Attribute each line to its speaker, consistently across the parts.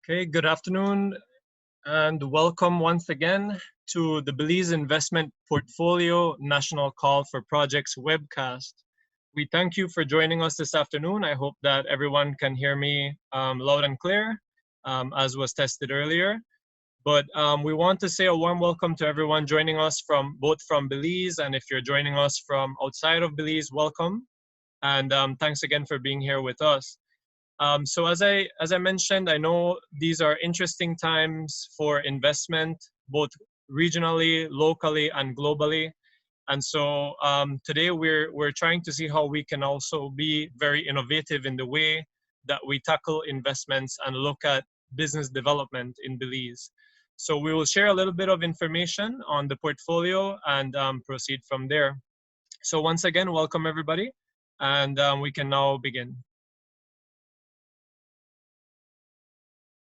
Speaker 1: Okay, good afternoon and welcome once again to the Belize Investment Portfolio National Call for Projects webcast. We thank you for joining us this afternoon. I hope that everyone can hear me loud and clear, as was tested earlier. But we want to say a warm welcome to everyone joining us from Belize, and if you're joining us from outside of Belize, welcome. And thanks again for being here with us. So as I mentioned, I know these are interesting times for investment, both regionally, locally, and globally. And so today we're trying to see how we can also be very innovative in the way that we tackle investments and look at business development in Belize. So we will share a little bit of information on the portfolio and proceed from there. So once again, welcome everybody, and we can now begin.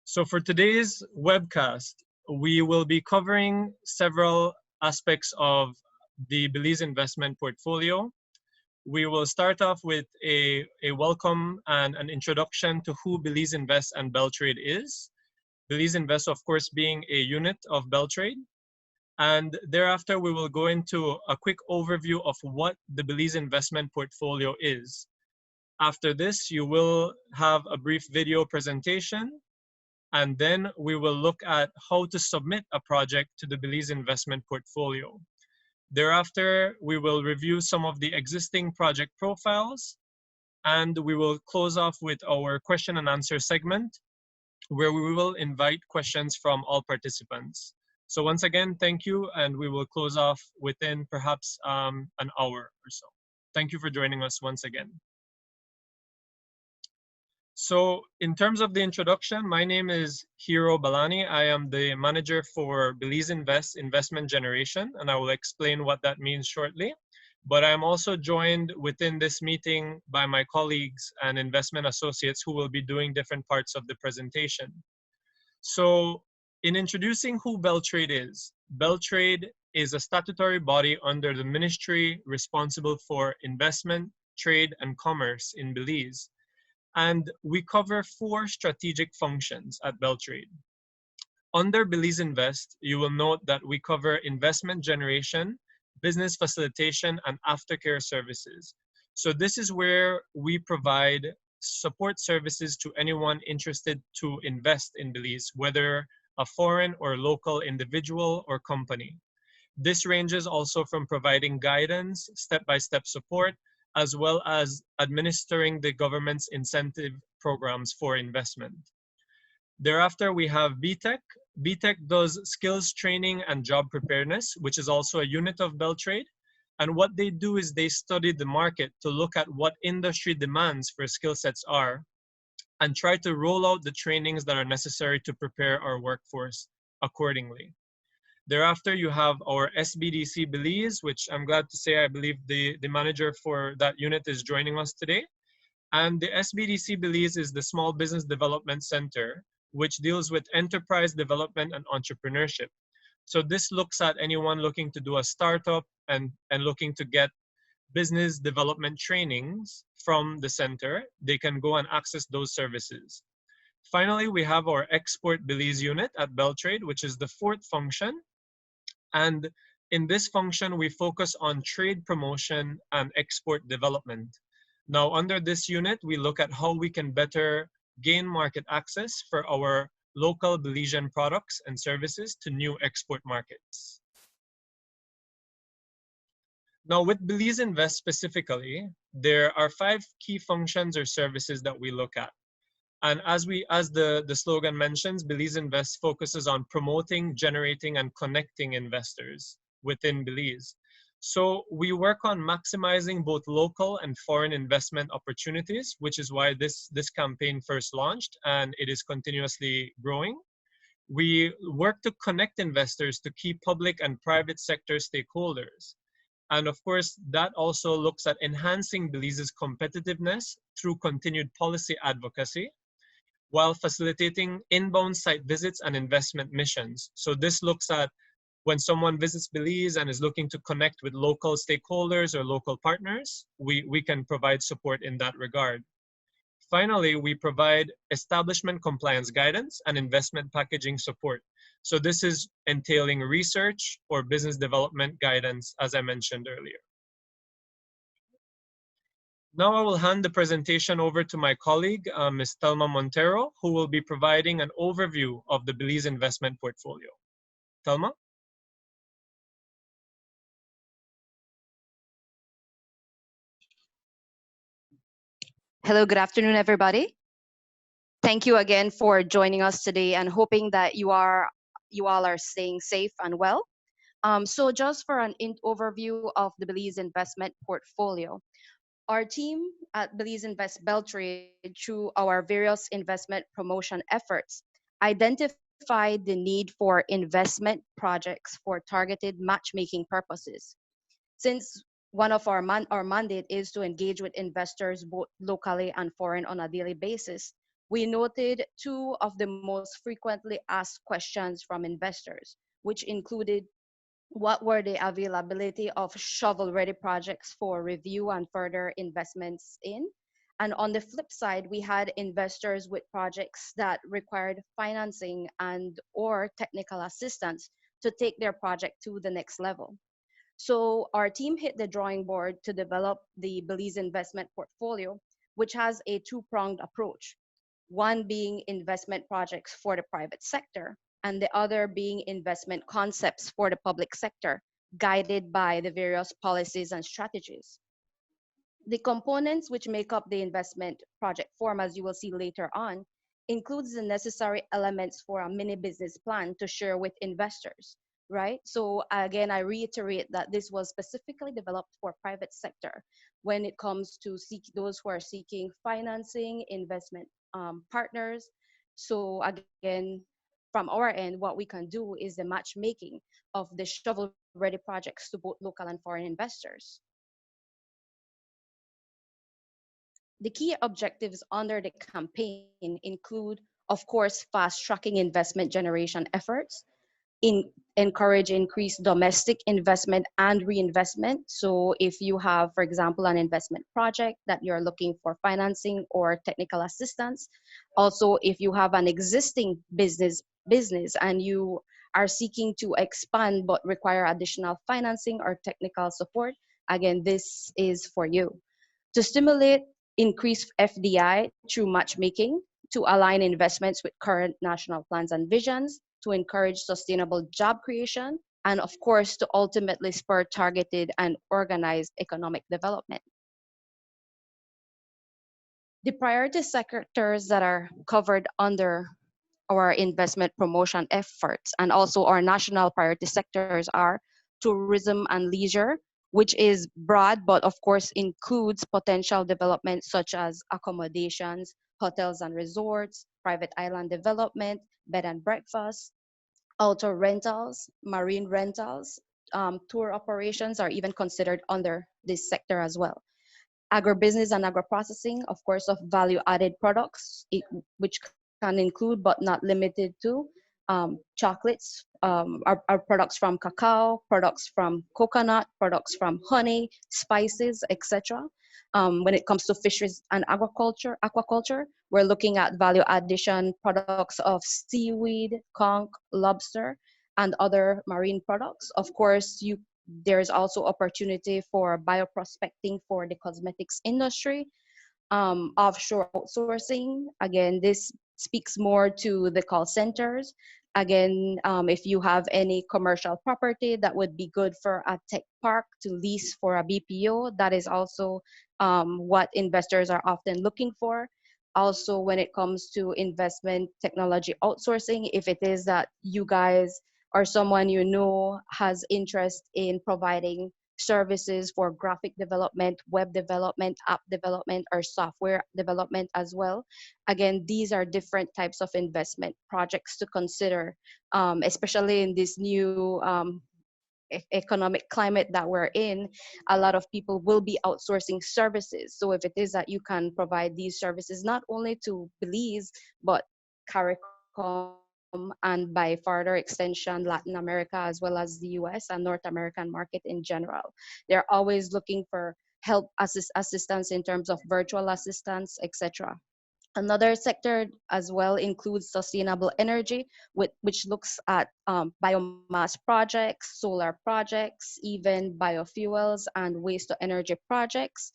Speaker 1: So for today's webcast, we will be covering several aspects of the Belize Investment Portfolio. We will start off with a welcome and an introduction to who BelizeINVEST and BelTrade is. BelizeINVEST, of course, being a unit of BelTrade. And thereafter, we will go into a quick overview of what the Belize Investment Portfolio is. After this, you will have a brief video presentation, and then we will look at how to submit a project to the Belize Investment Portfolio. Thereafter, we will review some of the existing project profiles, and we will close off with our question and answer segment, where we will invite questions from all participants. So once again, thank you, and we will close off within perhaps an hour or so. Thank you for joining us once again. So in terms of the introduction, my name is Hiro Balani. I am the manager for BelizeINVEST Investment Generation, and I will explain what that means shortly. But I'm also joined within this meeting by my colleagues and investment associates who will be doing different parts of the presentation. So in introducing who BelTrade is a statutory body under the ministry responsible for investment, trade, and commerce in Belize. And we cover 4 strategic functions at BelTrade. Under BelizeINVEST, you will note that we cover investment generation, business facilitation, and aftercare services. So this is where we provide support services to anyone interested to invest in Belize, whether a foreign or local individual or company. This ranges also from providing guidance, step-by-step support, as well as administering the government's incentive programs for investment. Thereafter, we have BTEC. BTEC does skills training and job preparedness, which is also a unit of BelTrade. And what they do is they study the market to look at what industry demands for skill sets are and try to roll out the trainings that are necessary to prepare our workforce accordingly. Thereafter, you have our SBDC Belize, which I'm glad to say I believe the manager for that unit is joining us today. And the SBDC Belize is the Small Business Development Center, which deals with enterprise development and entrepreneurship. So this looks at anyone looking to do a startup and looking to get business development trainings from the center. They can go and access those services. Finally, we have our Export Belize unit at BelTrade, which is the 4th function. And in this function, we focus on trade promotion and export development. Now, under this unit, we look at how we can better gain market access for our local Belizean products and services to new export markets. Now, with BelizeINVEST specifically, there are 5 key functions or services that we look at. And as the slogan mentions, BelizeINVEST focuses on promoting, generating, and connecting investors within Belize. So we work on maximizing both local and foreign investment opportunities, which is why this campaign first launched, and it is continuously growing. We work to connect investors to key public and private sector stakeholders. And of course, that also looks at enhancing Belize's competitiveness through continued policy advocacy, while facilitating inbound site visits and investment missions. So this looks at when someone visits Belize and is looking to connect with local stakeholders or local partners, we can provide support in that regard. Finally, we provide establishment compliance guidance and investment packaging support. So this is entailing research or business development guidance, as I mentioned earlier. Now I will hand the presentation over to my colleague, Ms. Telma Montero, who will be providing an overview of the Belize Investment Portfolio. Telma?
Speaker 2: Hello, good afternoon, everybody. Thank you again for joining us today and hoping that you all are staying safe and well. So just for an overview of the Belize Investment Portfolio, our team at Belize Invest BELTRAIDE, through our various investment promotion efforts, identified the need for investment projects for targeted matchmaking purposes. Since one of our mandate is to engage with investors both locally and foreign on a daily basis, we noted two of the most frequently asked questions from investors, which included what were the availability of shovel-ready projects for review and further investments in. And on the flip side, we had investors with projects that required financing and or technical assistance to take their project to the next level. So our team hit the drawing board to develop the Belize Investment Portfolio, which has a two-pronged approach. One being investment projects for the private sector, and the other being investment concepts for the public sector, guided by the various policies and strategies. The components which make up the investment project form, as you will see later on, includes the necessary elements for a mini business plan to share with investors, right? So again, I reiterate that this was specifically developed for private sector when it comes to those who are seeking financing, investment partners. So again, from our end, what we can do is the matchmaking of the shovel-ready projects to both local and foreign investors. The key objectives under the campaign include, of course, fast-tracking investment generation efforts, encourage increased domestic investment and reinvestment. So if you have, for example, an investment project that you're looking for financing or technical assistance, also if you have an existing business and you are seeking to expand but require additional financing or technical support, again, this is for you. To stimulate increased FDI through matchmaking, to align investments with current national plans and visions, to encourage sustainable job creation, and of course, to ultimately spur targeted and organized economic development. The priority sectors that are covered under our investment promotion efforts and also our national priority sectors are tourism and leisure, which is broad, but of course includes potential developments such as accommodations, hotels and resorts, private island development, bed and breakfast, outdoor rentals, marine rentals, tour operations are even considered under this sector as well. Agribusiness and agro-processing, of course, of value-added products, which can include but not limited to chocolates, our products from cacao, products from coconut, products from honey, spices, etc. When it comes to fisheries and aquaculture, we're looking at value addition products of seaweed, conch, lobster, and other marine products. Of course, there's also opportunity for bioprospecting for the cosmetics industry, offshore outsourcing. Again, this speaks more to the call centers. Again, if you have any commercial property that would be good for a tech park to lease for a BPO, that is also what investors are often looking for. Also, when it comes to investment technology outsourcing, if it is that you guys or someone you know has interest in providing services for graphic development, web development, app development, or software development as well. Again, these are different types of investment projects to consider, especially in this new economic climate that we're in. A lot of people will be outsourcing services. So if it is that you can provide these services not only to Belize, but CARICOM and by further extension, Latin America, as well as the US and North American market in general. They're always looking for help assistance in terms of virtual assistance, etc. Another sector as well includes sustainable energy, which looks at biomass projects, solar projects, even biofuels and waste to energy projects.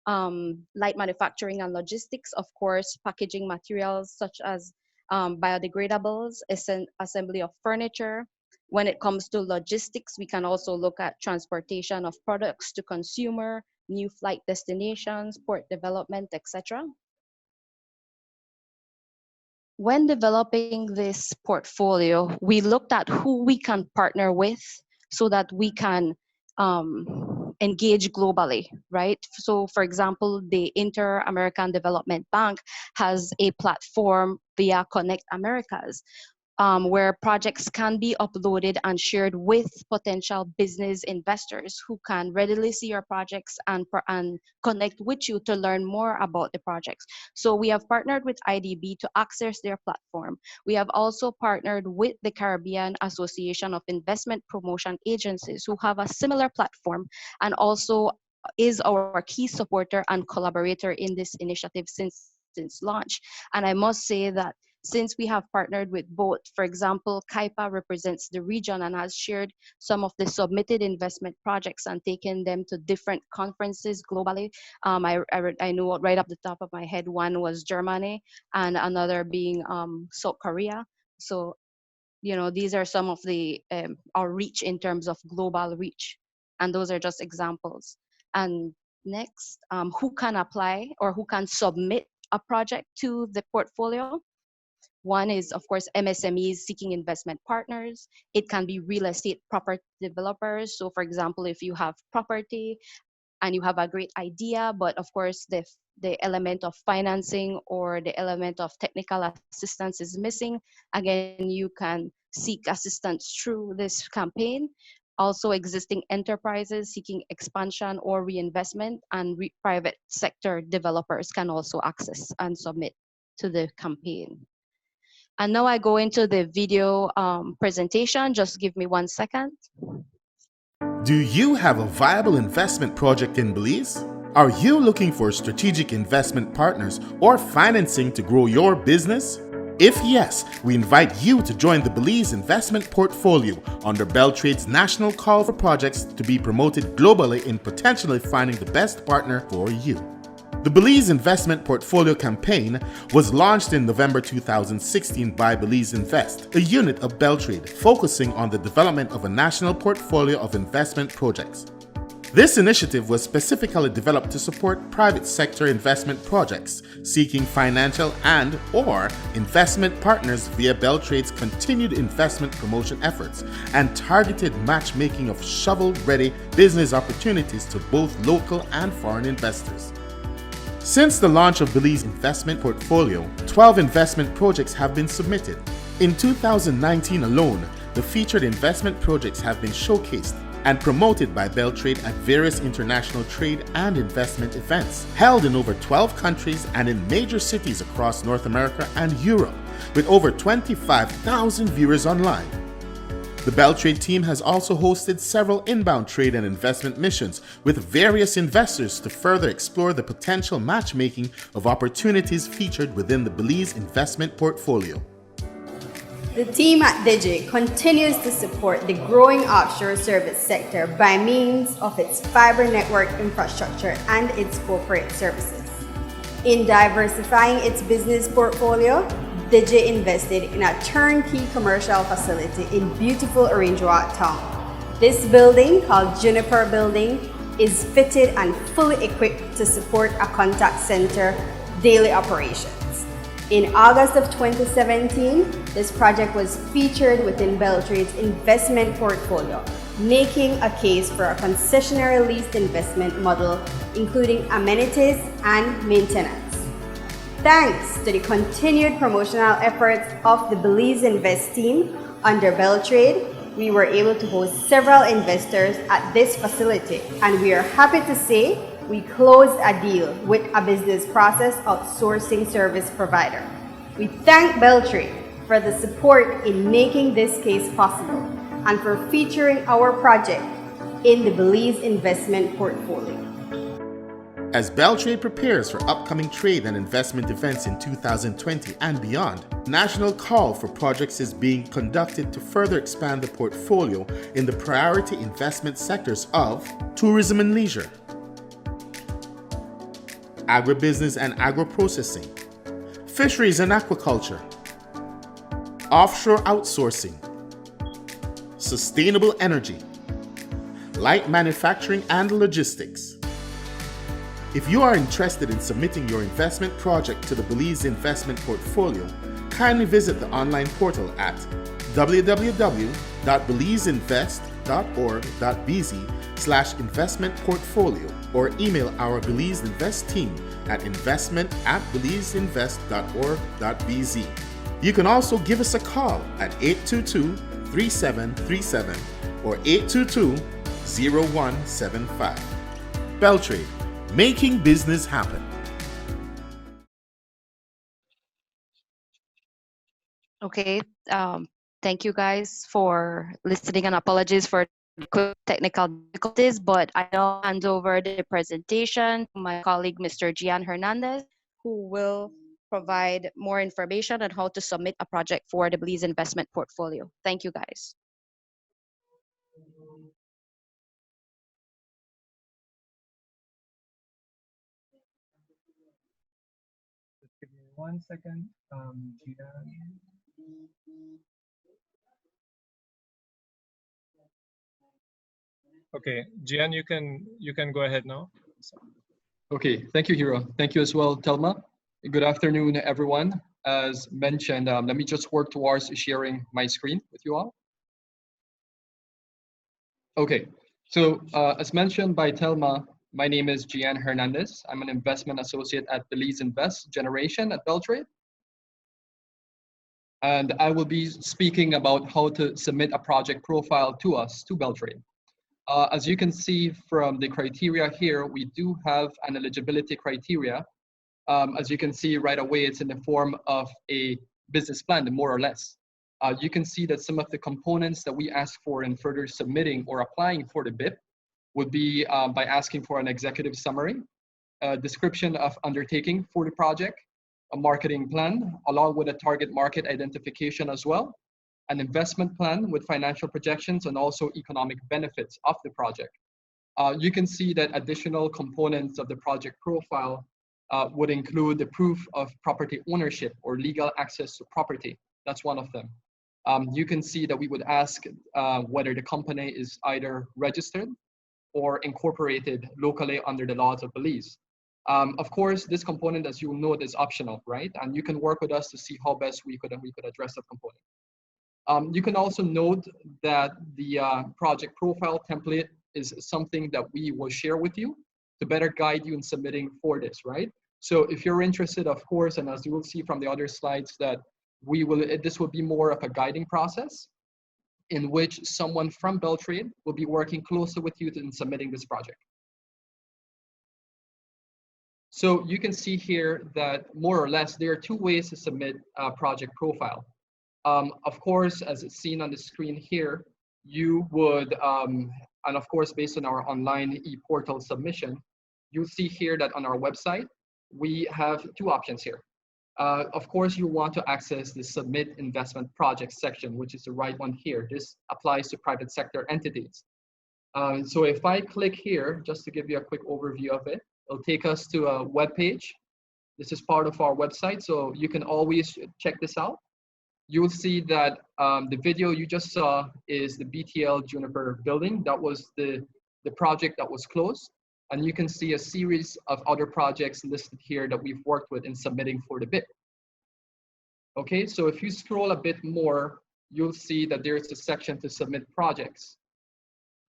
Speaker 2: Light manufacturing and logistics, of course, packaging materials such as biodegradables, assembly of furniture. When it comes to logistics, we can also look at transportation of products to consumer, new flight destinations, port development, etc. When developing this portfolio, we looked at who we can partner with so that we can engage globally, right? So, for example, the Inter-American Development Bank has a platform via Connect Americas, where projects can be uploaded and shared with potential business investors who can readily see your projects and connect with you to learn more about the projects. So we have partnered with IDB to access their platform. We have also partnered with the Caribbean Association of Investment Promotion Agencies, who have a similar platform and also is our key supporter and collaborator in this initiative since launch. And I must say that since we have partnered with both, for example, CAIPA represents the region and has shared some of the submitted investment projects and taken them to different conferences globally. I know right up the top of my head, one was Germany and another being South Korea. So, you know, these are some of the our reach in terms of global reach. And those are just examples. And next, who can apply or who can submit a project to the portfolio? One is, of course, MSMEs seeking investment partners. It can be real estate property developers. So, for example, if you have property and you have a great idea, but of course, the element of financing or the element of technical assistance is missing, again, you can seek assistance through this campaign. Also, existing enterprises seeking expansion or reinvestment, and private sector developers can also access and submit to the campaign. And now I go into the video presentation. Just give me 1 second.
Speaker 3: Do you have a viable investment project in Belize? Are you looking for strategic investment partners or financing to grow your business? If yes, we invite you to join the Belize Investment Portfolio under BelTrade's national call for projects to be promoted globally in potentially finding the best partner for you. The Belize Investment Portfolio campaign was launched in November 2016 by BelizeINVEST, a unit of BelTrade focusing on the development of a national portfolio of investment projects. This initiative was specifically developed to support private sector investment projects seeking financial and/or investment partners via BelTrade's continued investment promotion efforts and targeted matchmaking of shovel-ready business opportunities to both local and foreign investors. Since the launch of Belize Investment Portfolio, 12 investment projects have been submitted. In 2019 alone, the featured investment projects have been showcased and promoted by BelTrade at various international trade and investment events held in over 12 countries and in major cities across North America and Europe, with over 25,000 viewers online. The BelTrade team has also hosted several inbound trade and investment missions with various investors to further explore the potential matchmaking of opportunities featured within the Belize Investment Portfolio.
Speaker 4: The team at Digi continues to support the growing offshore service sector by means of its fiber network infrastructure and its corporate services. In diversifying its business portfolio, Digi invested in a turnkey commercial facility in beautiful Orange Walk town. This building, called Juniper Building, is fitted and fully equipped to support a contact center daily operations. In August of 2017, this project was featured within BelTrade's investment portfolio, making a case for a concessionary leased investment model, including amenities and maintenance. Thanks to the continued promotional efforts of the BelizeINVEST team under BelTrade, we were able to host several investors at this facility, and we are happy to say we closed a deal with a business process outsourcing service provider. We thank BelTrade for the support in making this case possible and for featuring our project in the Belize Investment Portfolio.
Speaker 3: As BelTrade prepares for upcoming trade and investment events in 2020 and beyond, national call for projects is being conducted to further expand the portfolio in the priority investment sectors of tourism and leisure, agribusiness and agro-processing, fisheries and aquaculture, offshore outsourcing, sustainable energy, light manufacturing and logistics. If you are interested in submitting your investment project to the Belize Investment Portfolio, kindly visit the online portal at www.belizeinvest.org.bz/investment portfolio or email our Belize Invest team at investment@belizeinvest.org.bz. You can also give us a call at 822-3737 or 822-0175. BelTrade, making business happen.
Speaker 2: Okay, thank you guys for listening and apologies for quick technical difficulties, but I now hand over the presentation to my colleague, Mr. Gian Hernandez, who will provide more information on how to submit a project for the Belize Investment Portfolio. Thank you, guys.
Speaker 1: Just give me 1 second. Gian. Okay, Gian, you can go ahead now.
Speaker 5: Okay, thank you, Hiro. Thank you as well, Telma. Good afternoon, everyone. As mentioned, let me just work towards sharing my screen with you all. Okay, so as mentioned by Telma, my name is Gian Hernandez. I'm an investment associate at Belize Invest Generation at BelTrade. And I will be speaking about how to submit a project profile to us, to BelTrade. As you can see from the criteria here, we do have an eligibility criteria. As you can see right away, it's in the form of a business plan, more or less. You can see that some of the components that we ask for in further submitting or applying for the BIP would be by asking for an executive summary, a description of undertaking for the project, a marketing plan, along with a target market identification as well, an investment plan with financial projections and also economic benefits of the project. You can see that additional components of the project profile would include the proof of property ownership or legal access to property. That's one of them. You can see that we would ask whether the company is either registered or incorporated locally under the laws of Belize. Of course, this component, as you will note, is optional, right? And you can work with us to see how best we could address that component. You can also note that the project profile template is something that we will share with you to better guide you in submitting for this, right? So if you're interested, of course, and as you will see from the other slides, that this will be more of a guiding process in which someone from BelTrade will be working closely with you in submitting this project. So you can see here that more or less there are two ways to submit a project profile. Of course, as it's seen on the screen here, you would, and of course, based on our online e-portal submission, you'll see here that on our website, we have two options here. Of course, you want to access the Submit Investment Projects section, which is the right one here. This applies to private sector entities. So if I click here, just to give you a quick overview of it, it'll take us to a web page. This is part of our website, so you can always check this out. You'll see that the video you just saw is the BTL Juniper building. That was the project that was closed. And you can see a series of other projects listed here that we've worked with in submitting for the BIP. Okay, so if you scroll a bit more, you'll see that there's a section to submit projects.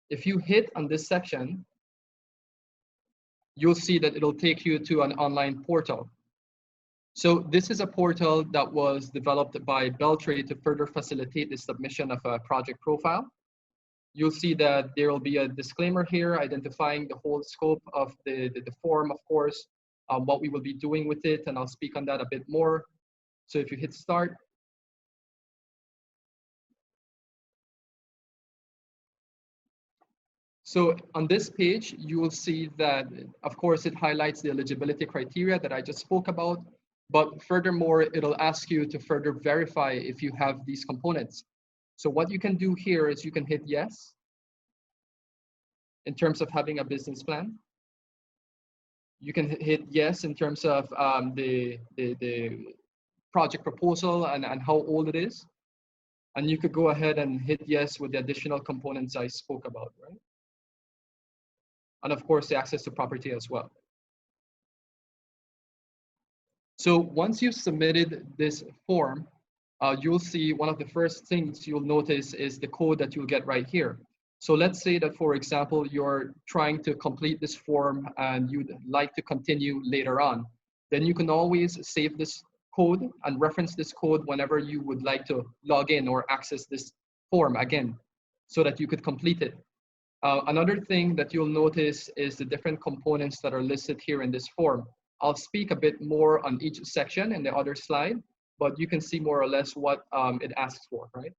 Speaker 5: If you hit on this section, you'll see that it'll take you to an online portal. So this is a portal that was developed by BelTrade to further facilitate the submission of a project profile. You'll see that there will be a disclaimer here identifying the whole scope of the form, of course, what we will be doing with it, and I'll speak on that a bit more. So if you hit start, So on this page, you will see that, of course, it highlights the eligibility criteria that I just spoke about, but furthermore, it'll ask you to further verify if you have these components. So what you can do here is you can hit yes in terms of having a business plan. You can hit yes in terms of the project proposal and how old it is. And you could go ahead and hit yes with the additional components I spoke about, right? And of course, the access to property as well. So once you've submitted this form, you'll see one of the first things you'll notice is the code that you'll get right here. So let's say that, for example, you're trying to complete this form and you'd like to continue later on. Then you can always save this code and reference this code whenever you would like to log in or access this form again, so that you could complete it. Another thing that you'll notice is the different components that are listed here in this form. I'll speak a bit more on each section in the other slide, but you can see more or less what it asks for, right?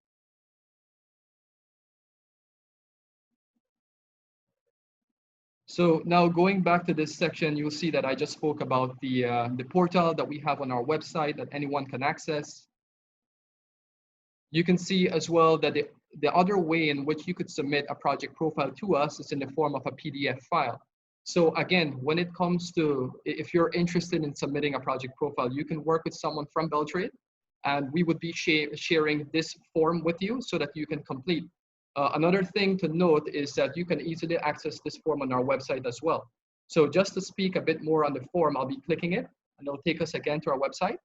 Speaker 5: So now going back to this section, you'll see that I just spoke about the portal that we have on our website that anyone can access. You can see as well that the other way in which you could submit a project profile to us is in the form of a PDF file. So again, when it comes to, if you're interested in submitting a project profile, you can work with someone from BELTRAIDE, and we would be sharing this form with you so that you can complete. Another thing to note is that you can easily access this form on our website as well. So just to speak a bit more on the form, I'll be clicking it, and it'll take us again to our website.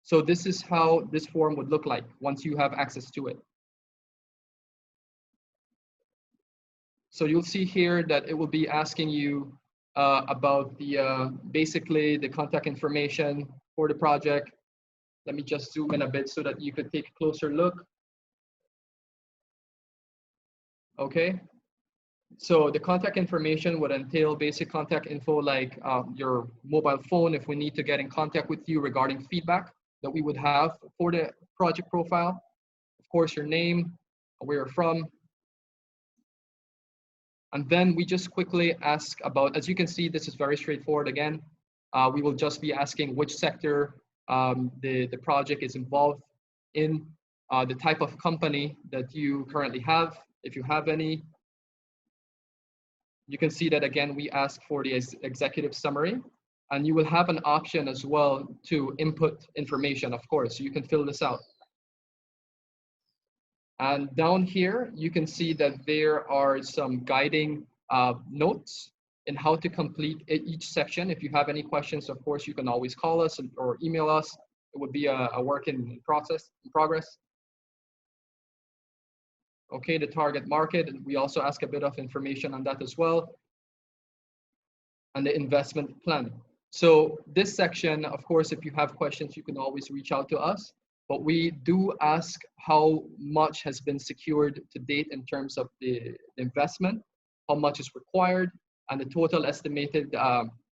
Speaker 5: So this is how this form would look like once you have access to it. So you'll see here that it will be asking you about the basically the contact information for the project. Let me just zoom in a bit so that you could take a closer look. Okay, so the contact information would entail basic contact info like your mobile phone if we need to get in contact with you regarding feedback that we would have for the project profile. Of course, your name, where you're from. And then we just quickly ask about, as you can see, this is very straightforward again. We will just be asking which sector the project is involved in, the type of company that you currently have, if you have any. You can see that again, we ask for the executive summary, and you will have an option as well to input information, of course. You can fill this out. And down here, you can see that there are some guiding notes in how to complete each section. If you have any questions, of course, you can always call us or email us. It would be a work in progress. Okay, the target market, we also ask a bit of information on that as well. And the investment plan. So this section, of course, if you have questions, you can always reach out to us. But we do ask how much has been secured to date in terms of the investment, how much is required, and the total estimated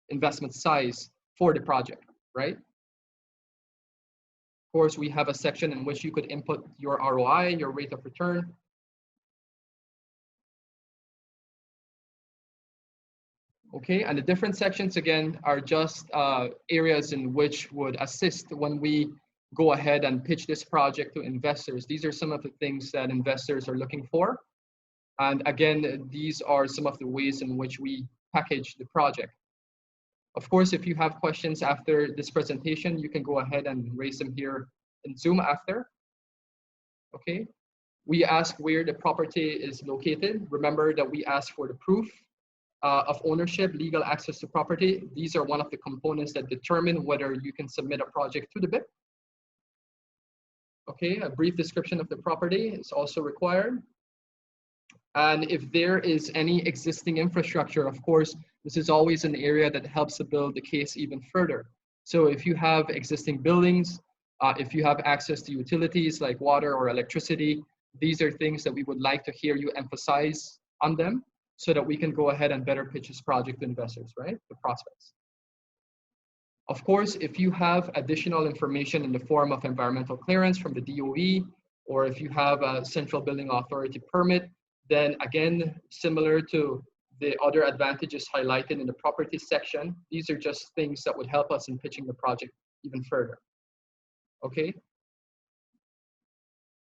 Speaker 5: investment size for the project, right? Of course, we have a section in which you could input your ROI, your rate of return. Okay, and the different sections again are just areas in which would assist when we go ahead and pitch this project to investors. These are some of the things that investors are looking for. And again, these are some of the ways in which we package the project. Of course, if you have questions after this presentation, you can go ahead and raise them here in Zoom after. Okay, we ask where the property is located. Remember that we ask for the proof of ownership, legal access to property. These are one of the components that determine whether you can submit a project to the BIP. Okay, a brief description of the property is also required. And if there is any existing infrastructure, of course, this is always an area that helps to build the case even further. So if you have existing buildings, if you have access to utilities like water or electricity, these are things that we would like to hear you emphasize on them so that we can go ahead and better pitch this project to investors, right? The prospects. Of course, if you have additional information in the form of environmental clearance from the DOE, or if you have a central building authority permit, Then again, similar to the other advantages highlighted in the property section, these are just things that would help us in pitching the project even further. Okay.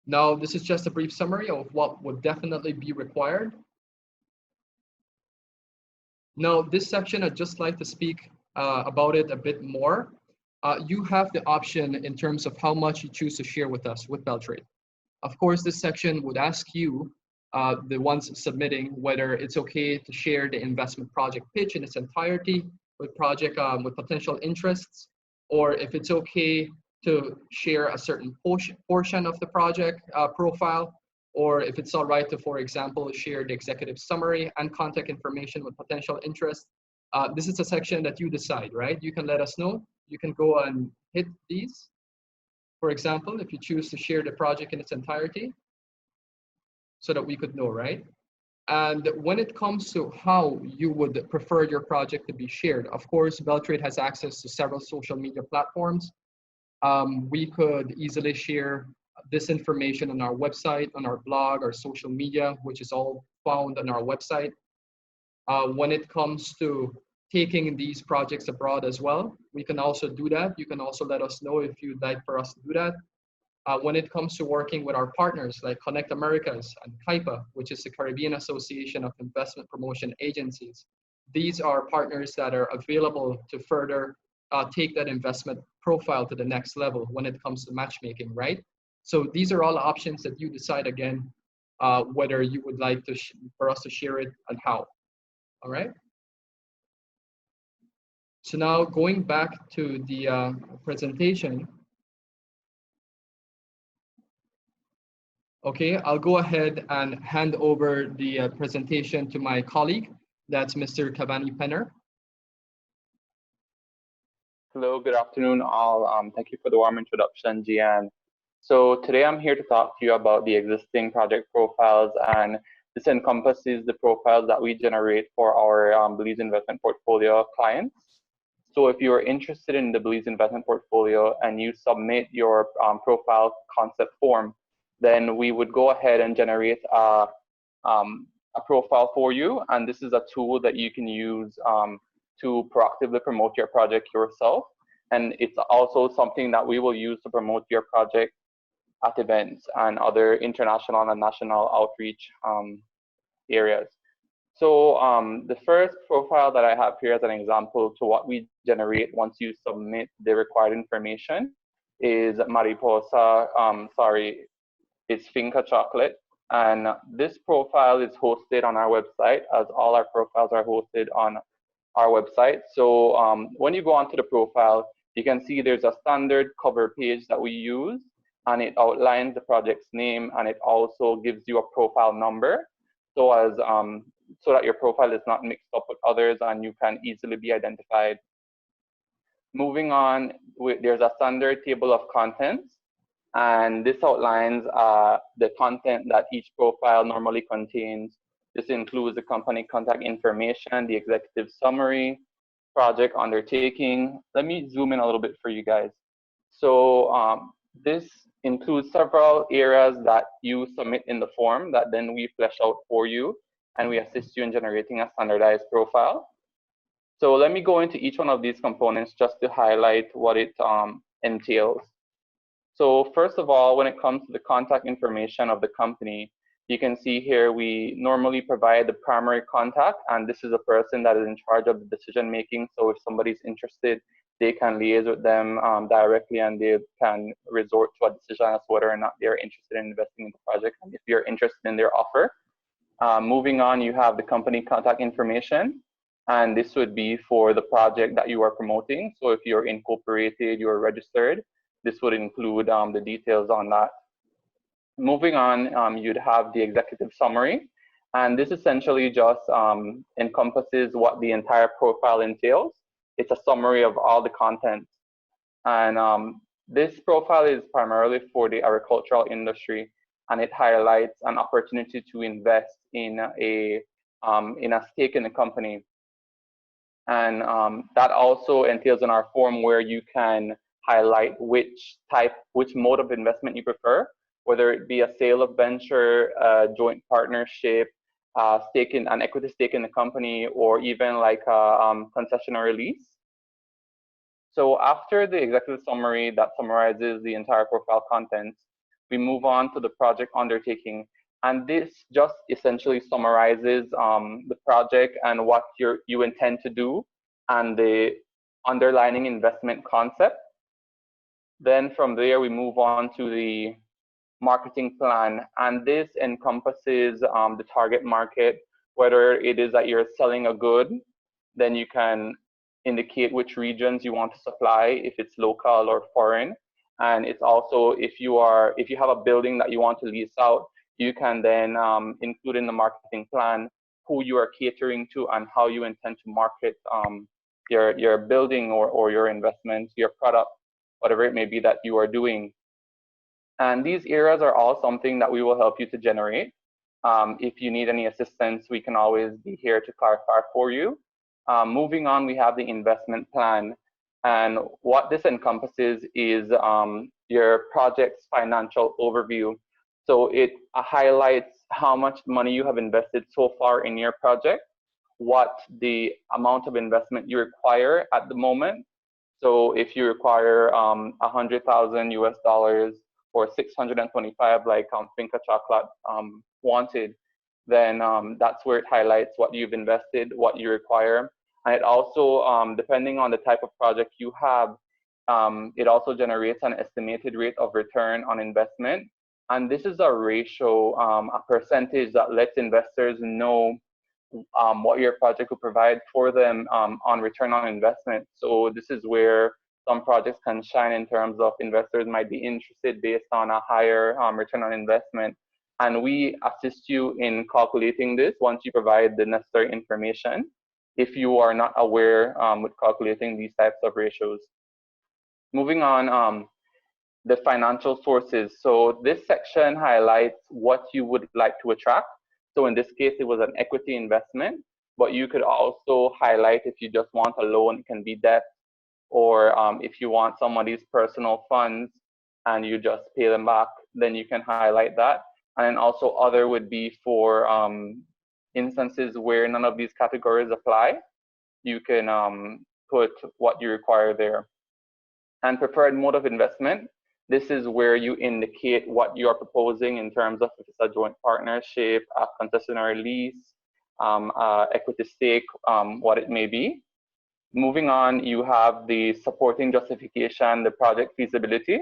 Speaker 5: Now, this is just a brief summary of what would definitely be required. Now, this section, I'd just like to speak about it a bit more. You have the option in terms of how much you choose to share with us with BELTRAIDE. Of course, this section would ask you, the ones submitting, whether it's okay to share the investment project pitch in its entirety with with potential interests, or if it's okay to share a certain portion of the project profile, or if it's all right to, for example, share the executive summary and contact information with potential interest. This is a section that you decide, right? You can let us know. You can go and hit these. For example, if you choose to share the project in its entirety, so that we could know, right? And when it comes to how you would prefer your project to be shared, of course, BELTRAIDE has access to several social media platforms. We could easily share this information on our website, on our blog, our social media, which is all found on our website. When it comes to taking these projects abroad as well, we can also do that. You can also let us know if you'd like for us to do that. When it comes to working with our partners like Connect Americas and CAIPA, which is the Caribbean Association of Investment Promotion Agencies, these are partners that are available to further take that investment profile to the next level when it comes to matchmaking, right? So these are all options that you decide again, whether you would like to for us to share it and how, all right? So now going back to the presentation, okay, I'll go ahead and hand over the presentation to my colleague. That's Mr. Cavani Penner.
Speaker 6: Hello, good afternoon all. Thank you for the warm introduction, Gian. So today I'm here to talk to you about the existing project profiles, and this encompasses the profiles that we generate for our Belize Investment Portfolio clients. So if you're interested in the Belize Investment Portfolio and you submit your profile concept form, then we would go ahead and generate a profile for you. And this is a tool that you can use to proactively promote your project yourself. And it's also something that we will use to promote your project at events and other international and national outreach areas. So the first profile that I have here as an example to what we generate once you submit the required information is Mariposa, it's Finca Chocolate. And this profile is hosted on our website, as all our profiles are hosted on our website. So when you go onto the profile, you can see there's a standard cover page that we use, and it outlines the project's name, and it also gives you a profile number, so that your profile is not mixed up with others and you can easily be identified. Moving on, there's a standard table of contents, and this outlines the content that each profile normally contains. This includes the company contact information, the executive summary, project undertaking. Let me zoom in a little bit for you guys. So this includes several areas that you submit in the form that then we flesh out for you, and we assist you in generating a standardized profile. So let me go into each one of these components just to highlight what it entails. So first of all, when it comes to the contact information of the company, you can see here we normally provide the primary contact, and this is a person that is in charge of the decision making. So if somebody's interested, they can liaise with them directly, and they can resort to a decision as to whether or not they're interested in investing in the project, and if you're interested in their offer. Moving on, you have the company contact information, and this would be for the project that you are promoting. So if you're incorporated, you're registered, this would include the details on that. Moving on, you'd have the executive summary, and this essentially just encompasses what the entire profile entails. It's a summary of all the contents, and this profile is primarily for the agricultural industry, and it highlights an opportunity to invest in a stake in the company. And that also entails in our form where you can highlight which mode of investment you prefer, whether it be a sale of venture, a joint partnership, an equity stake in the company, or even like a concessionary lease. So after the executive summary that summarizes the entire profile contents, we move on to the project undertaking. And this just essentially summarizes the project and what you intend to do and the underlying investment concept. Then from there, we move on to the marketing plan. And this encompasses the target market, whether it is that you're selling a good, then you can indicate which regions you want to supply, if it's local or foreign. And it's also, if you have a building that you want to lease out, you can then include in the marketing plan who you are catering to and how you intend to market your building or your investment, your product, whatever it may be that you are doing. And these areas are all something that we will help you to generate. If you need any assistance, we can always be here to clarify for you. Moving on, we have the investment plan. And what this encompasses is your project's financial overview. So it highlights how much money you have invested so far in your project, what the amount of investment you require at the moment. So if you require 100,000 US dollars or 625, like Finca Chocolate wanted, then that's where it highlights what you've invested, what you require. And it also, depending on the type of project you have, it also generates an estimated rate of return on investment. And this is a ratio, a percentage that lets investors know what your project will provide for them on return on investment. So this is where some projects can shine in terms of investors might be interested based on a higher return on investment. And we assist you in calculating this once you provide the necessary information, if you are not aware with calculating these types of ratios. Moving on, the financial sources. So this section highlights what you would like to attract. So in this case, it was an equity investment, but you could also highlight if you just want a loan, it can be debt, or if you want somebody's personal funds and you just pay them back, then you can highlight that. And then also other would be for instances where none of these categories apply. You can put what you require there. And preferred mode of investment. This is where you indicate what you are proposing in terms of if it's a joint partnership, a concessionary lease, equity stake, what it may be. Moving on, you have the supporting justification, the project feasibility.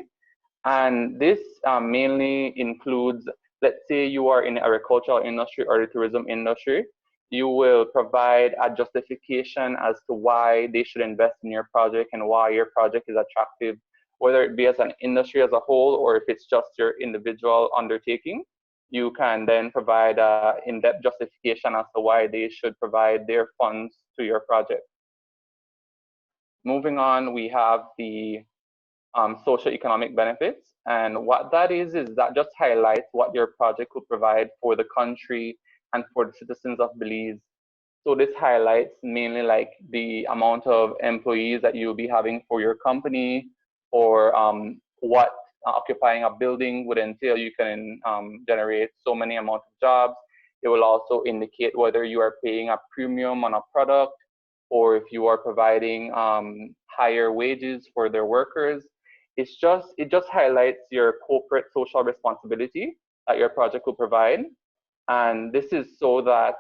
Speaker 6: And this mainly includes, let's say you are in the agricultural industry or the tourism industry, you will provide a justification as to why they should invest in your project and why your project is attractive, whether it be as an industry as a whole or if it's just your individual undertaking. You can then provide an in-depth justification as to why they should provide their funds to your project. Moving on, we have the socioeconomic benefits. And what that is that just highlights what your project could provide for the country and for the citizens of Belize. So this highlights mainly like the amount of employees that you'll be having for your company, or what occupying a building would entail. You can generate so many amount of jobs. It will also indicate whether you are paying a premium on a product or if you are providing higher wages for their workers. It just highlights your corporate social responsibility that your project will provide. And this is so that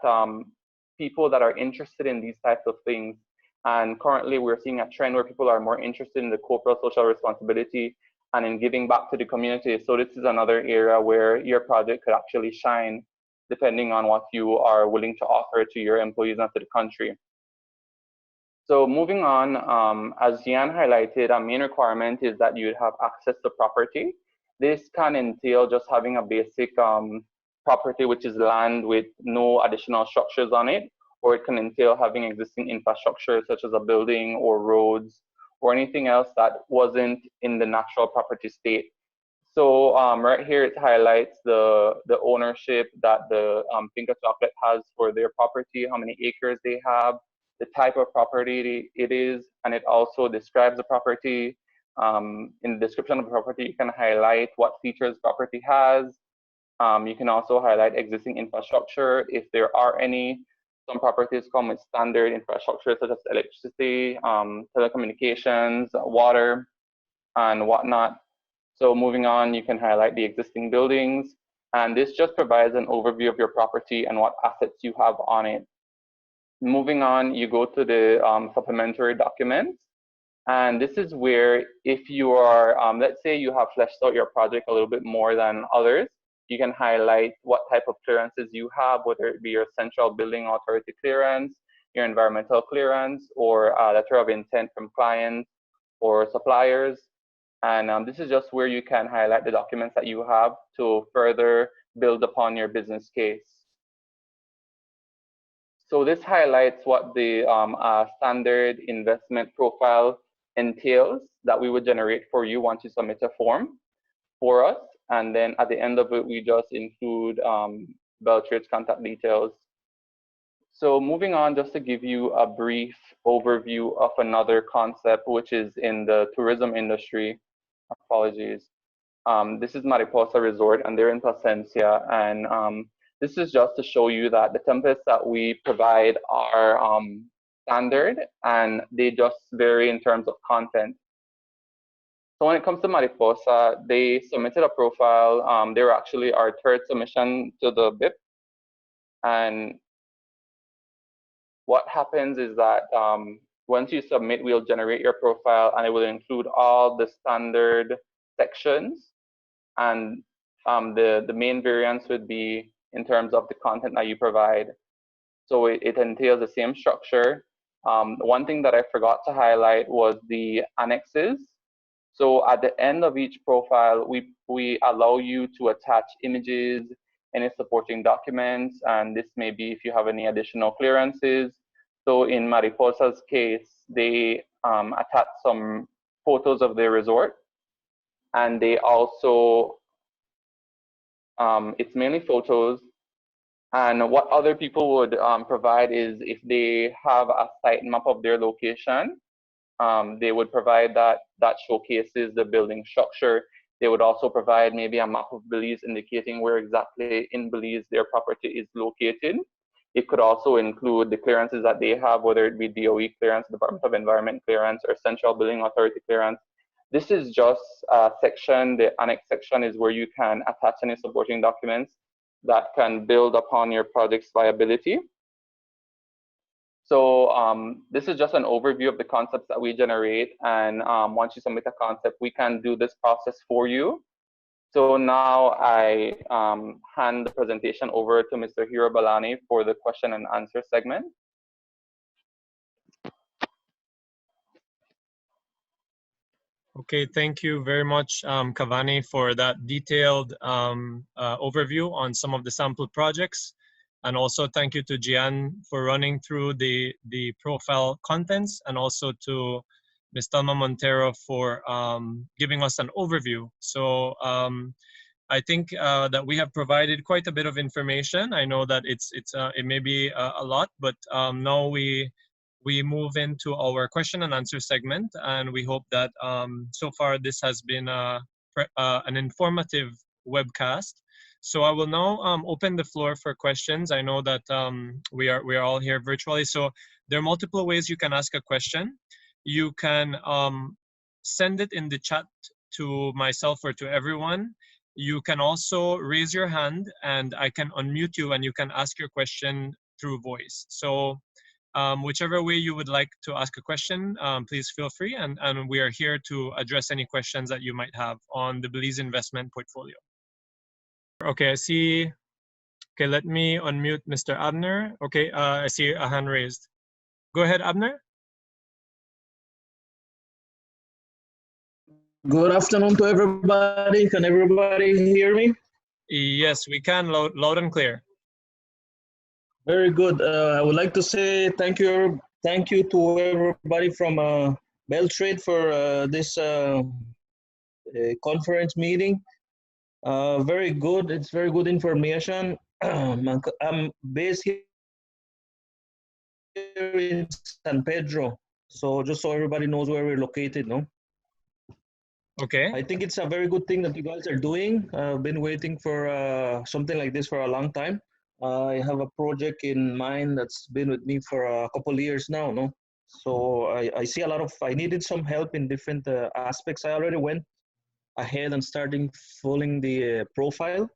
Speaker 6: people that are interested in these types of things, and currently we're seeing a trend where people are more interested in the corporate social responsibility and in giving back to the community. So this is another area where your project could actually shine, depending on what you are willing to offer to your employees and to the country. So moving on, as Gian highlighted, a main requirement is that you have access to property. This can entail just having a basic property, which is land with no additional structures on it, or it can entail having existing infrastructure such as a building or roads or anything else that wasn't in the natural property state. So right here, it highlights the ownership that the Finca Chocolate has for their property, how many acres they have, the type of property it is, and it also describes the property, in the description of the property, you can highlight what features property has. You can also highlight existing infrastructure if there are any. Some properties come with standard infrastructure such as electricity, telecommunications, water, and whatnot. So moving on, you can highlight the existing buildings. And this just provides an overview of your property and what assets you have on it. Moving on, you go to the supplementary documents. And this is where if you are, let's say you have fleshed out your project a little bit more than others, you can highlight what type of clearances you have, whether it be your central building authority clearance, your environmental clearance, or a letter of intent from clients or suppliers. And this is just where you can highlight the documents that you have to further build upon your business case. So this highlights what the standard investment profile entails that we would generate for you once you submit a form for us. And then at the end of it, we just include BelTrade's contact details. So moving on, just to give you a brief overview of another concept, which is in the tourism industry. Apologies. This is Mariposa Resort, and they're in Placencia. And this is just to show you that the templates that we provide are standard, and they just vary in terms of content. So when it comes to Mariposa, they submitted a profile. They were actually our third submission to the BIP. And what happens is that once you submit, we'll generate your profile, and it will include all the standard sections. And the main variance would be in terms of the content that you provide. So it entails the same structure. One thing that I forgot to highlight was the annexes. So at the end of each profile, we allow you to attach images, any supporting documents, and this may be if you have any additional clearances. So in Mariposa's case, they attach some photos of their resort, and they also, it's mainly photos. And what other people would provide is if they have a site map of their location, they would provide that showcases the building structure. They would also provide maybe a map of Belize indicating where exactly in Belize their property is located. It could also include the clearances that they have, whether it be DOE clearance, Department of Environment clearance, or Central Building Authority clearance. This is just a section. The annex section is where you can attach any supporting documents that can build upon your project's viability. So this is just an overview of the concepts that we generate. And once you submit a concept, we can do this process for you. So now I hand the presentation over to Mr. Hiro Balani for the question and answer segment.
Speaker 1: Okay, thank you very much, Cavani, for that detailed overview on some of the sample projects. And also thank you to Gian for running through the profile contents, and also to Ms. Thelma Montero for giving us an overview. So I think that we have provided quite a bit of information. I know that it may be a lot, but now we move into our question and answer segment, and we hope that so far this has been an informative webcast. So I will now open the floor for questions. I know that we are all here virtually, so there are multiple ways you can ask a question. You can send it in the chat to myself or to everyone. You can also raise your hand, and I can unmute you, and you can ask your question through voice. So whichever way you would like to ask a question, please feel free, and we are here to address any questions that you might have on the Belize Investment Portfolio. Okay, I see. Okay, let me unmute Mr. Abner. Okay, I see a hand raised. Go ahead, Abner.
Speaker 7: Good afternoon to everybody. Can everybody hear me?
Speaker 1: Yes, we can, loud and clear.
Speaker 7: Very good. I would like to say thank you to everybody from BelTraide for this conference meeting. Very good. It's very good information. I'm based here in San Pedro, so just so everybody knows where we're located, no?
Speaker 1: Okay.
Speaker 7: I think it's a very good thing that you guys are doing. I've been waiting for something like this for a long time. I have a project in mind that's been with me for a couple of years now, no? So I see a lot of, I needed some help in different aspects. I already went ahead and starting filling the profile,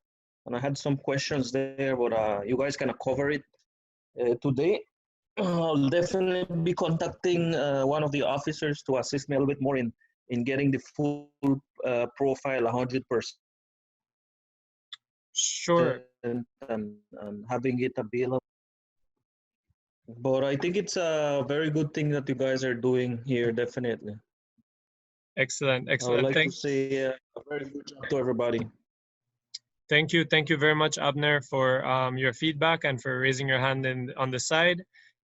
Speaker 7: and I had some questions there, but you guys kind of cover it today. I'll definitely be contacting one of the officers to assist me a little bit more in getting the full profile 100%
Speaker 1: Sure.
Speaker 7: and having it available. But I think it's a very good thing that you guys are doing here, definitely.
Speaker 1: Excellent.
Speaker 7: I would
Speaker 1: Excellent.
Speaker 7: like to say a very good job to everybody.
Speaker 1: Thank you. Thank you very much, Abner, for your feedback and for raising your hand on the side.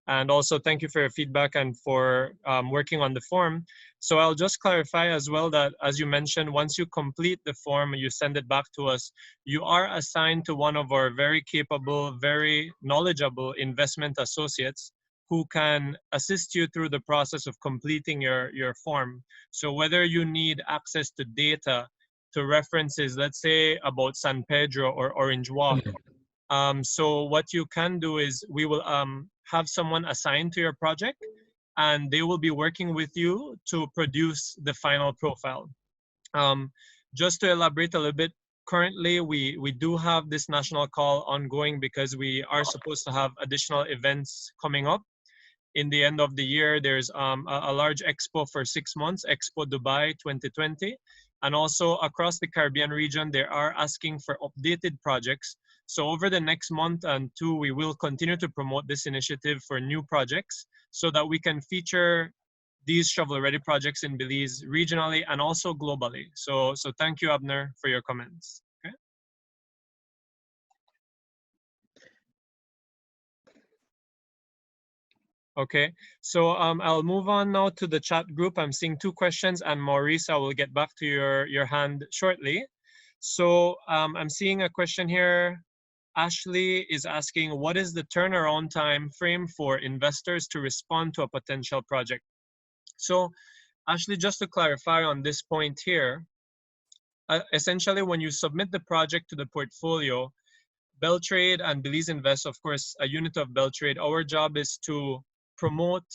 Speaker 1: And also thank you for your feedback and for working on the form. So I'll just clarify as well that, as you mentioned, once you complete the form, you send it back to us, you are assigned to one of our very capable, very knowledgeable investment associates who can assist you through the process of completing your form. So whether you need access to data, to references, let's say about San Pedro or Orange Walk. So what you can do is we will have someone assigned to your project, and they will be working with you to produce the final profile. Just to elaborate a little bit, currently we do have this national call ongoing because we are supposed to have additional events coming up. In the end of the year, there's a large expo for 6 months, Expo Dubai 2020. And also across the Caribbean region, they are asking for updated projects. So over the next month and two, we will continue to promote this initiative for new projects so that we can feature these shovel-ready projects in Belize regionally and also globally. So thank you, Abner, for your comments. Okay. Okay, so I'll move on now to the chat group. I'm seeing 2 questions, and Maurice, I will get back to your hand shortly. So I'm seeing a question here. Ashley is asking, what is the turnaround time frame for investors to respond to a potential project? So Ashley, just to clarify on this point here, essentially when you submit the project to the portfolio, BelTrade and BelizeINVEST, of course, a unit of BelTrade, our job is to promote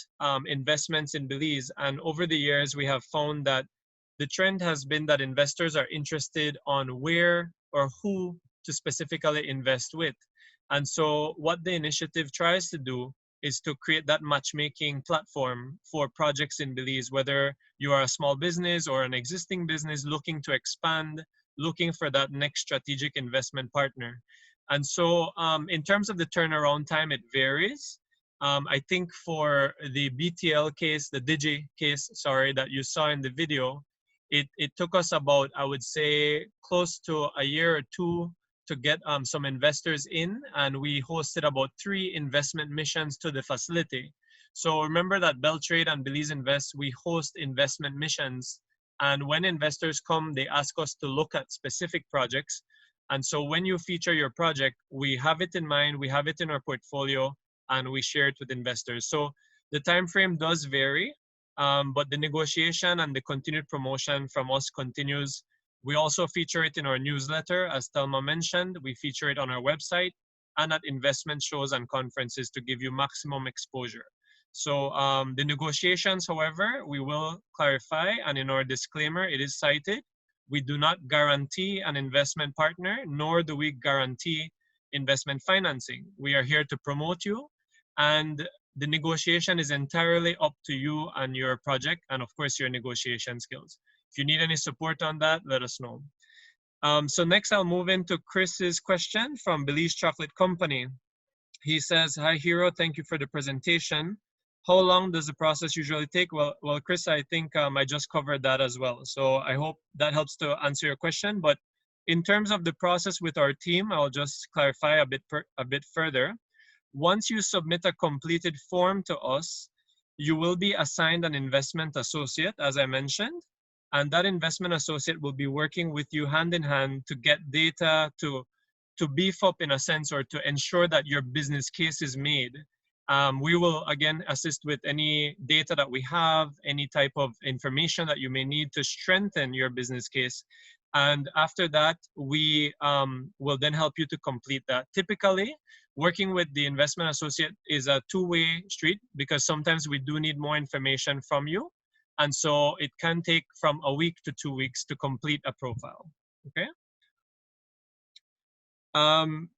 Speaker 1: investments in Belize. And over the years, we have found that the trend has been that investors are interested on where or who to specifically invest with. And so what the initiative tries to do is to create that matchmaking platform for projects in Belize, whether you are a small business or an existing business looking to expand, looking for that next strategic investment partner. And so in terms of the turnaround time, it varies. I think for the BTL case, the Digi case, sorry, that you saw in the video, it took us about, I would say, close to a year or two to get some investors in, and we hosted about 3 investment missions to the facility. So remember that BelTrade and BelizeINVEST, we host investment missions, and when investors come, they ask us to look at specific projects. And so when you feature your project, we have it in mind, we have it in our portfolio, and we share it with investors. So the time frame does vary, but the negotiation and the continued promotion from us continues. We also feature it in our newsletter, as Thelma mentioned. We feature it on our website and at investment shows and conferences to give you maximum exposure. So the negotiations, however, we will clarify, and in our disclaimer, it is cited. We do not guarantee an investment partner, nor do we guarantee investment financing. We are here to promote you, and the negotiation is entirely up to you and your project, and of course, your negotiation skills. If you need any support on that, let us know. So next, I'll move into Chris's question from Belize Chocolate Company. He says, hi, Hero, thank you for the presentation. How long does the process usually take? Well, Chris, I think I just covered that as well. So I hope that helps to answer your question. But in terms of the process with our team, I'll just clarify a bit further. Once you submit a completed form to us, you will be assigned an investment associate, as I mentioned, and that investment associate will be working with you hand in hand to get data, to beef up in a sense, or to ensure that your business case is made. We will again assist with any data that we have, any type of information that you may need to strengthen your business case. And after that, we will then help you to complete that. Typically, working with the investment associate is a two-way street because sometimes we do need more information from you. And so it can take from a week to 2 weeks to complete a profile, okay?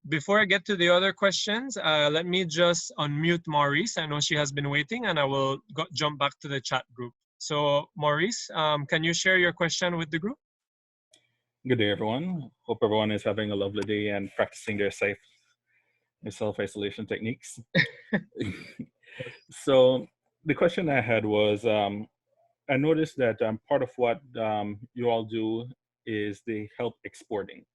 Speaker 1: Before I get to the other questions, let me just unmute Maurice. I know she has been waiting, and I will jump back to the chat group. So Maurice, can you share your question with the group?
Speaker 8: Good day, everyone. Hope everyone is having a lovely day and practicing their self-isolation techniques. So the question I had was, I noticed that part of what you all do is the help exporting.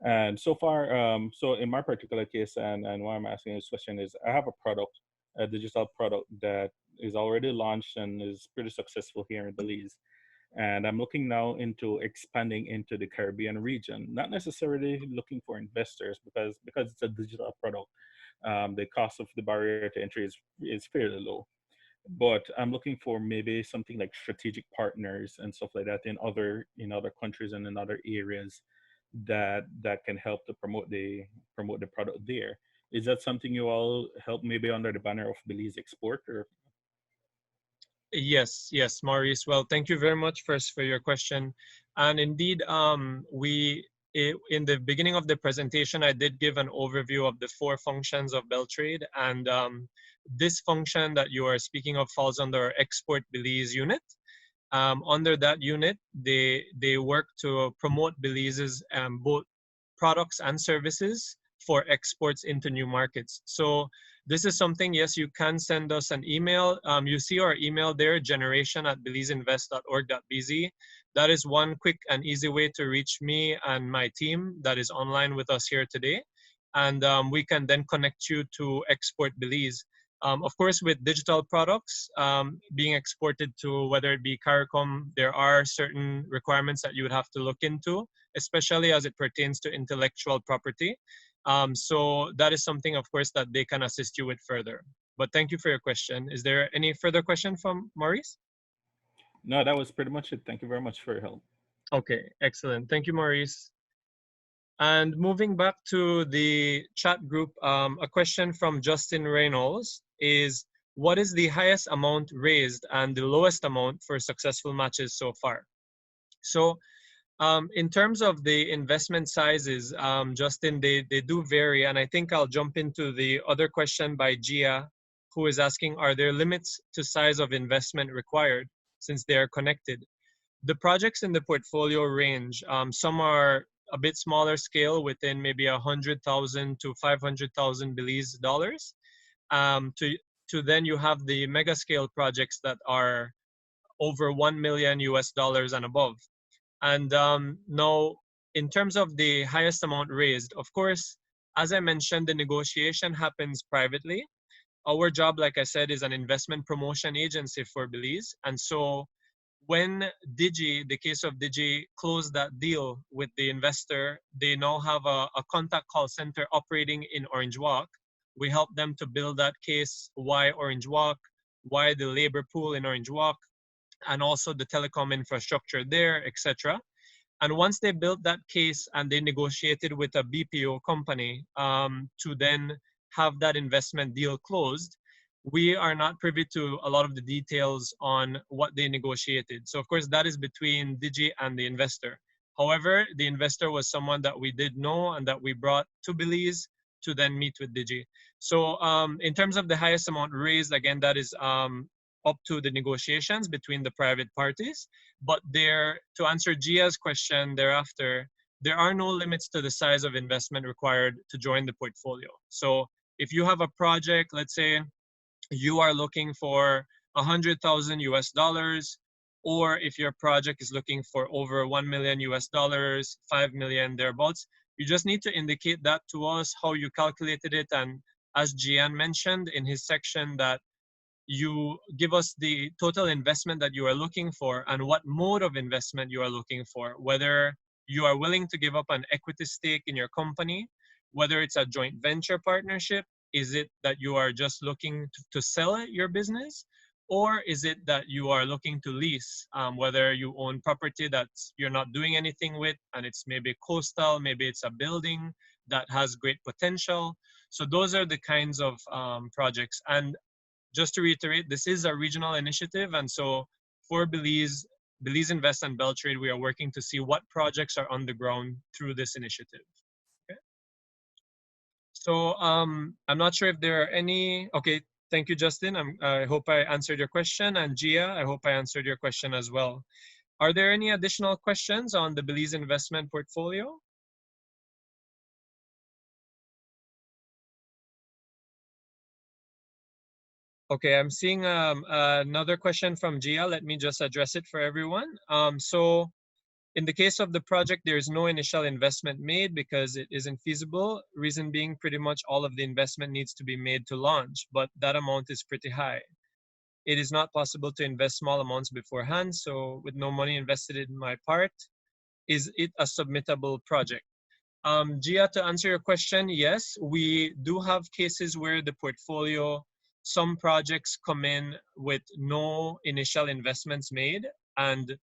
Speaker 8: And so far, so in my particular case, and why I'm asking this question is, I have a product, a digital product that is already launched and is pretty successful here in Belize. And I'm looking now into expanding into the Caribbean region, not necessarily looking for investors because it's a digital product. The cost of the barrier to entry is fairly low. But I'm looking for maybe something like strategic partners and stuff like that in other countries and in other areas that can help to promote the product there. Is that something you all help maybe under the banner of Belize Export? Or
Speaker 1: Yes, Maurice. Well, thank you very much first for your question. And indeed, in the beginning of the presentation, I did give an overview of the 4 functions of BelTrade, and this function that you are speaking of falls under our Export Belize unit. Under that unit, they work to promote Belize's both products and services for exports into new markets. So this is something, yes, you can send us an email. You see our email there, generation@BelizeInvest.org.bz. That is one quick and easy way to reach me and my team that is online with us here today. And we can then connect you to Export Belize. Of course, with digital products being exported to whether it be CARICOM, there are certain requirements that you would have to look into, especially as it pertains to intellectual property. So that is something, of course, that they can assist you with further. But thank you for your question. Is there any further question from Maurice?
Speaker 8: no, that was pretty much it. Thank you very much for your help.
Speaker 1: Okay, excellent. Thank you, Maurice. And moving back to the chat group, a question from Justin Reynolds is, what is the highest amount raised and the lowest amount for successful matches so far? So in terms of the investment sizes, Justin, they do vary. And I think I'll jump into the other question by Gia, who is asking, are there limits to size of investment required since they are connected? The projects in the portfolio range. Some are a bit smaller scale within maybe 100,000 to 500,000 Belize dollars. To then you have the mega scale projects that are over 1 million US dollars and above. And now, in terms of the highest amount raised, of course, as I mentioned, the negotiation happens privately. Our job, like I said, is an investment promotion agency for Belize. And so when Digi, the case of Digi, closed that deal with the investor, they now have a contact call center operating in Orange Walk. We help them to build that case, why Orange Walk, why the labor pool in Orange Walk, and also the telecom infrastructure there, etc. And once they built that case and they negotiated with a BPO company to then have that investment deal closed, we are not privy to a lot of the details on what they negotiated. So of course that is between Digi and the investor. However, the investor was someone that we did know and that we brought to Belize to then meet with Digi. So in terms of the highest amount raised, again, that is up to the negotiations between the private parties. But there, to answer Gia's question thereafter, there are no limits to the size of investment required to join the portfolio. So if you have a project, let's say you are looking for 100,000 US dollars, or if your project is looking for over 1 million US dollars, 5 million thereabouts, you just need to indicate that to us, how you calculated it. And as Gian mentioned in his section, that you give us the total investment that you are looking for and what mode of investment you are looking for, whether you are willing to give up an equity stake in your company, whether it's a joint venture partnership, Is it that you are just looking to sell your business? Or is it that you are looking to lease, whether you own property that you're not doing anything with, and it's maybe coastal, maybe it's a building that has great potential. So those are the kinds of projects. And just to reiterate, this is a regional initiative. And so for Belize Invest and BelTrade, we are working to see what projects are on the ground through this initiative. Okay. So I'm not sure if there are any, okay, thank you, Justin. I hope I answered your question. And Gia, I hope I answered your question as well. Are there any additional questions on the Belize investment portfolio? Okay, I'm seeing another question from Gia. Let me just address it for everyone. So in the case of the project, there is no initial investment made because it isn't feasible. Reason being, pretty much all of the investment needs to be made to launch, but that amount is pretty high. It is not possible to invest small amounts beforehand, so with no money invested in my part, is it a submittable project? Gia, to answer your question, yes, we do have cases where the portfolio, some projects come in with no initial investments made and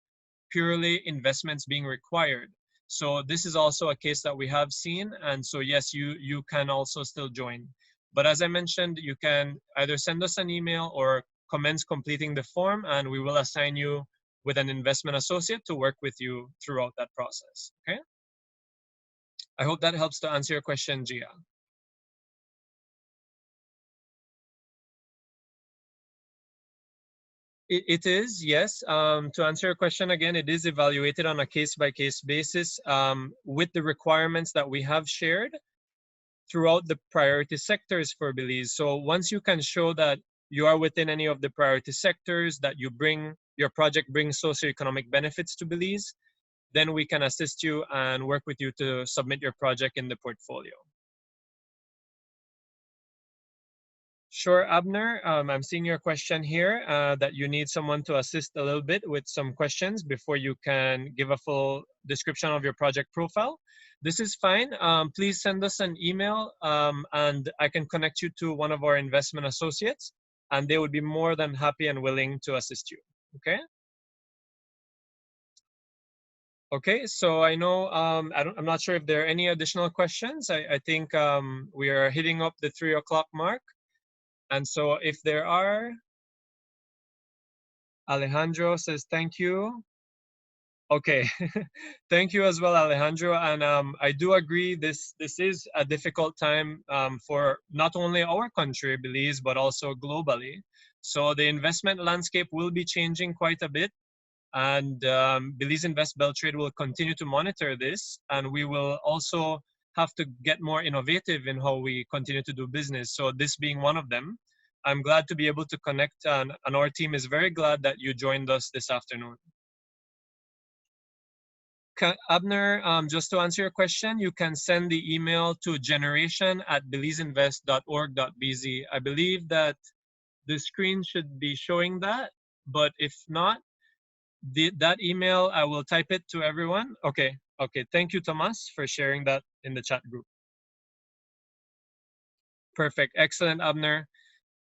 Speaker 1: purely investments being required. So this is also a case that we have seen. And so yes, you can also still join. But as I mentioned, you can either send us an email or commence completing the form, and we will assign you with an investment associate to work with you throughout that process, okay? I hope that helps to answer your question, Gia. It is, yes. To answer your question again, it is evaluated on a case-by-case basis with the requirements that we have shared throughout the priority sectors for Belize. So once you can show that you are within any of the priority sectors, that your project brings socioeconomic benefits to Belize, then we can assist you and work with you to submit your project in the portfolio. Sure, Abner, I'm seeing your question here that you need someone to assist a little bit with some questions before you can give a full description of your project profile. This is fine. Please send us an email and I can connect you to one of our investment associates, and they would be more than happy and willing to assist you, okay? Okay, so I know, I'm not sure if there are any additional questions. I think we are hitting up the 3 o'clock mark. And so if there are, Alejandro says, thank you. Okay, thank you as well, Alejandro. And I do agree, this is a difficult time for not only our country, Belize, but also globally. So the investment landscape will be changing quite a bit. And Belize Invest BelTrade will continue to monitor this. And we will also have to get more innovative in how we continue to do business. So this being one of them, I'm glad to be able to connect, and our team is very glad that you joined us this afternoon. Abner, just to answer your question, you can send the email to generation@belizeinvest.org.bz. I believe that the screen should be showing that, but if not, that email, I will type it to everyone. Okay, thank you, Tomas, for sharing that in the chat group. Perfect, excellent, Abner.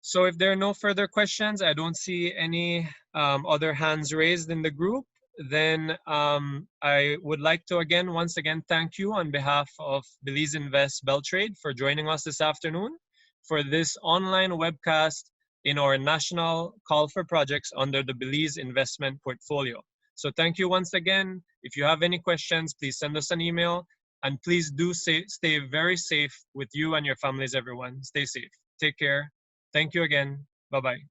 Speaker 1: So if there are no further questions, I don't see any other hands raised in the group, then I would like to once again, thank you on behalf of Belize Invest BelTrade for joining us this afternoon for this online webcast in our national call for projects under the Belize Investment Portfolio. So thank you once again. If you have any questions, please send us an email, and please do stay very safe with you and your families, everyone. Stay safe. Take care. Thank you again. Bye-bye.